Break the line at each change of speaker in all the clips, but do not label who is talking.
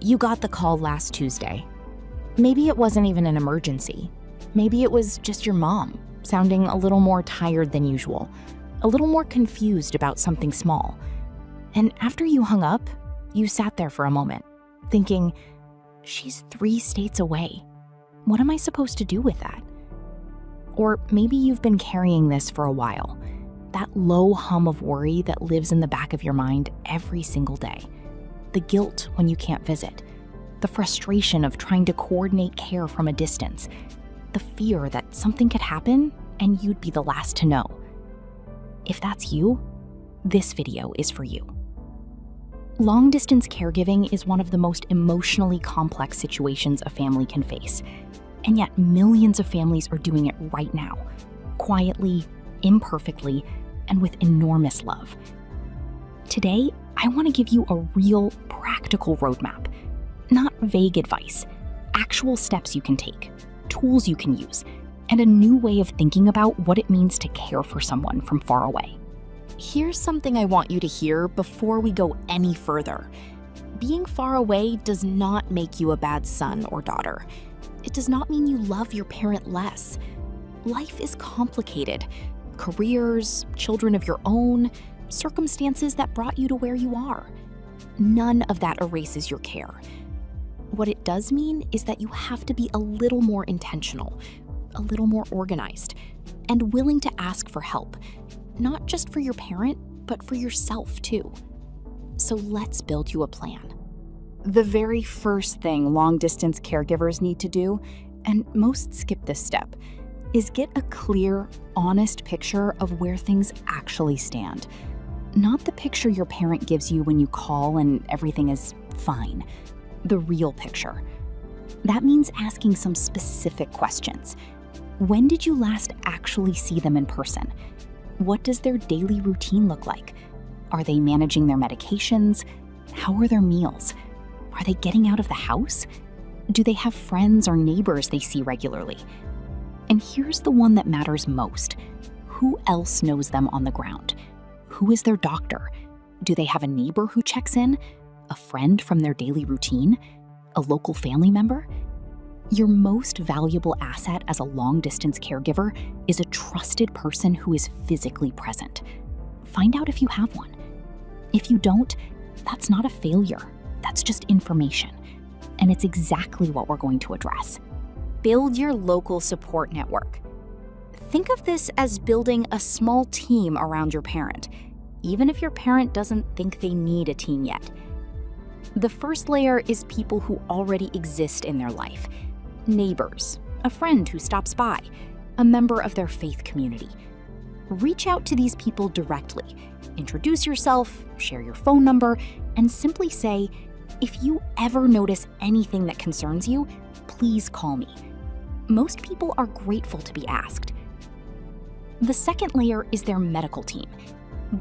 you got the call last Tuesday. Maybe it wasn't even an emergency. Maybe it was just your mom, sounding a little more tired than usual, a little more confused about something small. And after you hung up, you sat there for a moment, thinking, she's 3 states away. What am I supposed to do with that? Or maybe you've been carrying this for a while, that low hum of worry that lives in the back of your mind every single day. The guilt when you can't visit, the frustration of trying to coordinate care from a distance, the fear that something could happen and you'd be the last to know. If that's you, this video is for you. Long-distance caregiving is one of the most emotionally complex situations a family can face, and yet millions of families are doing it right now, quietly, imperfectly, and with enormous love. Today, I want to give you a real, practical roadmap, not vague advice, actual steps you can take, tools you can use, and a new way of thinking about what it means to care for someone from far away. Here's something I want you to hear before we go any further. Being far away does not make you a bad son or daughter. It does not mean you love your parent less. Life is complicated. Careers, children of your own, circumstances that brought you to where you are. None of that erases your care. What it does mean is that you have to be a little more intentional, a little more organized, and willing to ask for help, not just for your parent, but for yourself too. So let's build you a plan. The very first thing long-distance caregivers need to do, and most skip this step, is get a clear, honest picture of where things actually stand. Not the picture your parent gives you when you call and everything is fine. The real picture. That means asking some specific questions. When did you last actually see them in person? What does their daily routine look like? Are they managing their medications? How are their meals? Are they getting out of the house? Do they have friends or neighbors they see regularly? And here's the one that matters most. Who else knows them on the ground? Who is their doctor? Do they have a neighbor who checks in? A friend from their daily routine? A local family member? Your most valuable asset as a long-distance caregiver is a trusted person who is physically present. Find out if you have one. If you don't, that's not a failure. That's just information. And it's exactly what we're going to address. Build your local support network. Think of this as building a small team around your parent, even if your parent doesn't think they need a team yet. The first layer is people who already exist in their life. Neighbors, a friend who stops by, a member of their faith community. Reach out to these people directly. Introduce yourself, share your phone number, and simply say, if you ever notice anything that concerns you, please call me. Most people are grateful to be asked. The second layer is their medical team.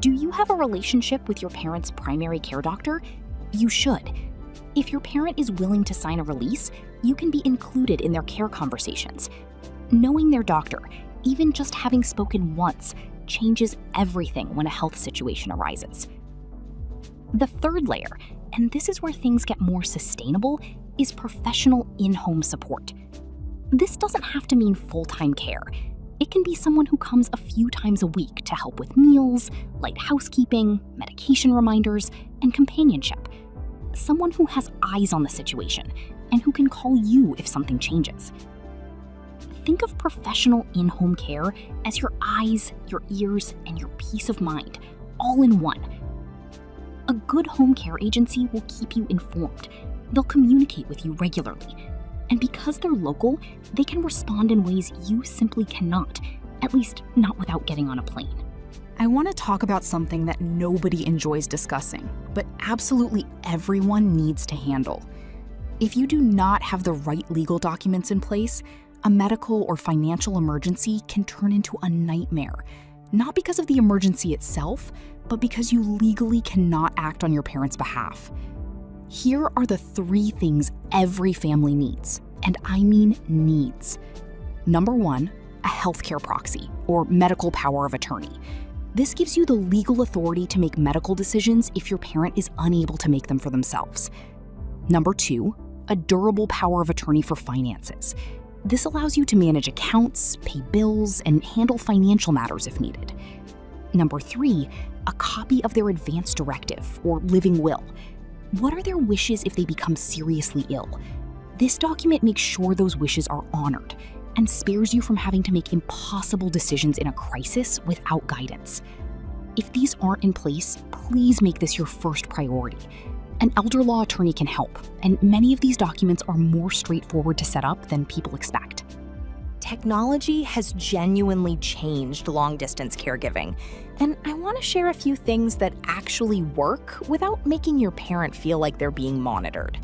Do you have a relationship with your parent's primary care doctor? You should. If your parent is willing to sign a release, you can be included in their care conversations. Knowing their doctor, even just having spoken once, changes everything when a health situation arises. The third layer, and this is where things get more sustainable, is professional in-home support. This doesn't have to mean full-time care. It can be someone who comes a few times a week to help with meals, light housekeeping, medication reminders, and companionship. Someone who has eyes on the situation and who can call you if something changes. Think of professional in-home care as your eyes, your ears, and your peace of mind, all in one. A good home care agency will keep you informed. They'll communicate with you regularly. And because they're local, they can respond in ways you simply cannot, at least not without getting on a plane.
I want to talk about something that nobody enjoys discussing, but absolutely everyone needs to handle. If you do not have the right legal documents in place, a medical or financial emergency can turn into a nightmare, not because of the emergency itself, but because you legally cannot act on your parents' behalf. Here are the 3 things every family needs, and I mean needs. Number 1, a healthcare proxy, or medical power of attorney. This gives you the legal authority to make medical decisions if your parent is unable to make them for themselves. Number 2, a durable power of attorney for finances. This allows you to manage accounts, pay bills, and handle financial matters if needed. Number 3, a copy of their advance directive or living will. What are their wishes if they become seriously ill? This document makes sure those wishes are honored and spares you from having to make impossible decisions in a crisis without guidance. If these aren't in place, please make this your first priority. An elder law attorney can help, and many of these documents are more straightforward to set up than people expect.
Technology has genuinely changed long-distance caregiving, and I want to share a few things that actually work without making your parent feel like they're being monitored.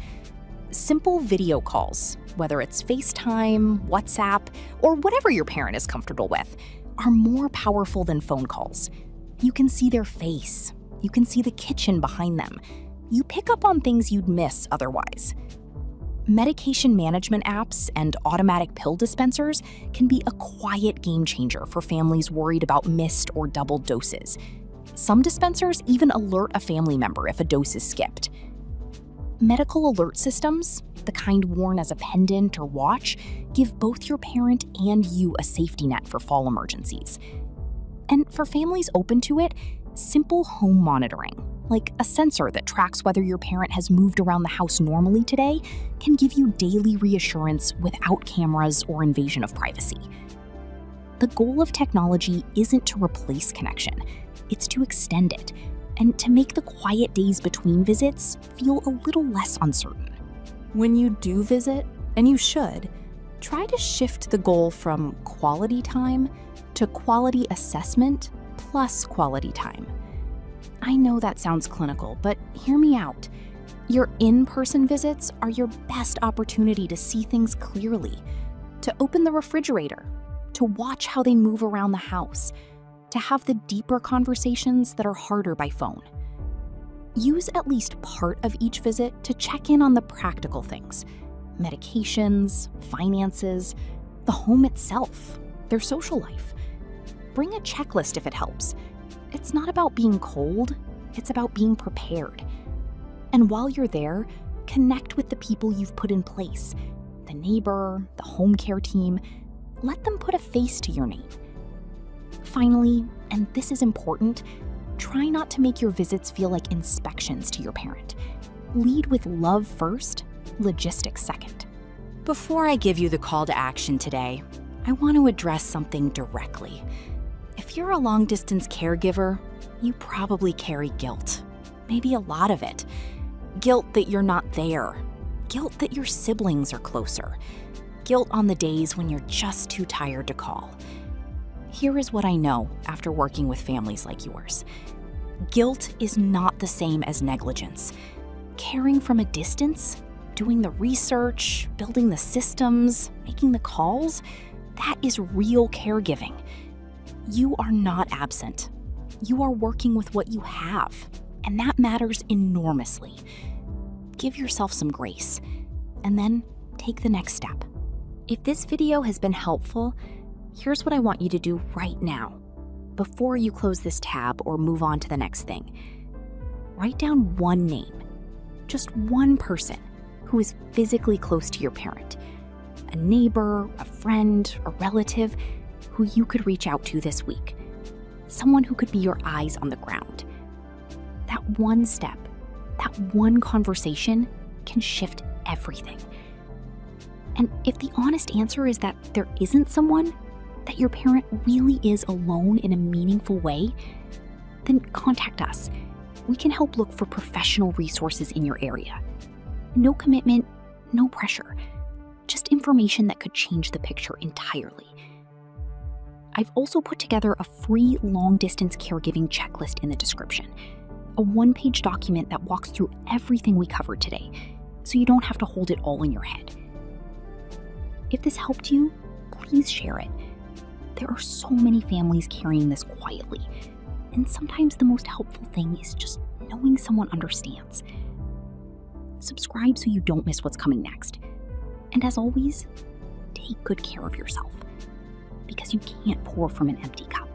Simple video calls, whether it's FaceTime, WhatsApp, or whatever your parent is comfortable with, are more powerful than phone calls. You can see their face. You can see the kitchen behind them. You pick up on things you'd miss otherwise. Medication management apps and automatic pill dispensers can be a quiet game changer for families worried about missed or doubled doses. Some dispensers even alert a family member if a dose is skipped. Medical alert systems, the kind worn as a pendant or watch, give both your parent and you a safety net for fall emergencies. And for families open to it, simple home monitoring, like a sensor that tracks whether your parent has moved around the house normally today, can give you daily reassurance without cameras or invasion of privacy. The goal of technology isn't to replace connection, it's to extend it, and to make the quiet days between visits feel a little less uncertain. When you do visit, and you should, try to shift the goal from quality time to quality assessment plus quality time. I know that sounds clinical, but hear me out. Your in-person visits are your best opportunity to see things clearly, to open the refrigerator, to watch how they move around the house, to have the deeper conversations that are harder by phone. Use at least part of each visit to check in on the practical things: medications, finances, the home itself, their social life. Bring a checklist if it helps. It's not about being cold, it's about being prepared. And while you're there, connect with the people you've put in place, the neighbor, the home care team. Let them put a face to your name. Finally, and this is important, try not to make your visits feel like inspections to your parent. Lead with love first, logistics second. Before I give you the call to action today, I want to address something directly. If you're a long-distance caregiver, you probably carry guilt. Maybe a lot of it. Guilt that you're not there. Guilt that your siblings are closer. Guilt on the days when you're just too tired to call. Here is what I know after working with families like yours. Guilt is not the same as negligence. Caring from a distance, doing the research, building the systems, making the calls, that is real caregiving. You are not absent. You are working with what you have, and that matters enormously. Give yourself some grace, and then take the next step. If this video has been helpful, here's what I want you to do right now, before you close this tab or move on to the next thing. Write down one name, just one person who is physically close to your parent, a neighbor, a friend, a relative who you could reach out to this week, someone who could be your eyes on the ground. That one step, that one conversation can shift everything. And if the honest answer is that there isn't someone, that your parent really is alone in a meaningful way, then contact us. We can help look for professional resources in your area. No commitment, no pressure, just information that could change the picture entirely. I've also put together a free long-distance caregiving checklist in the description, a one-page document that walks through everything we covered today, so you don't have to hold it all in your head. If this helped you, please share it. There are so many families carrying this quietly, and sometimes the most helpful thing is just knowing someone understands. Subscribe so you don't miss what's coming next. And as always, take good care of yourself, because you can't pour from an empty cup.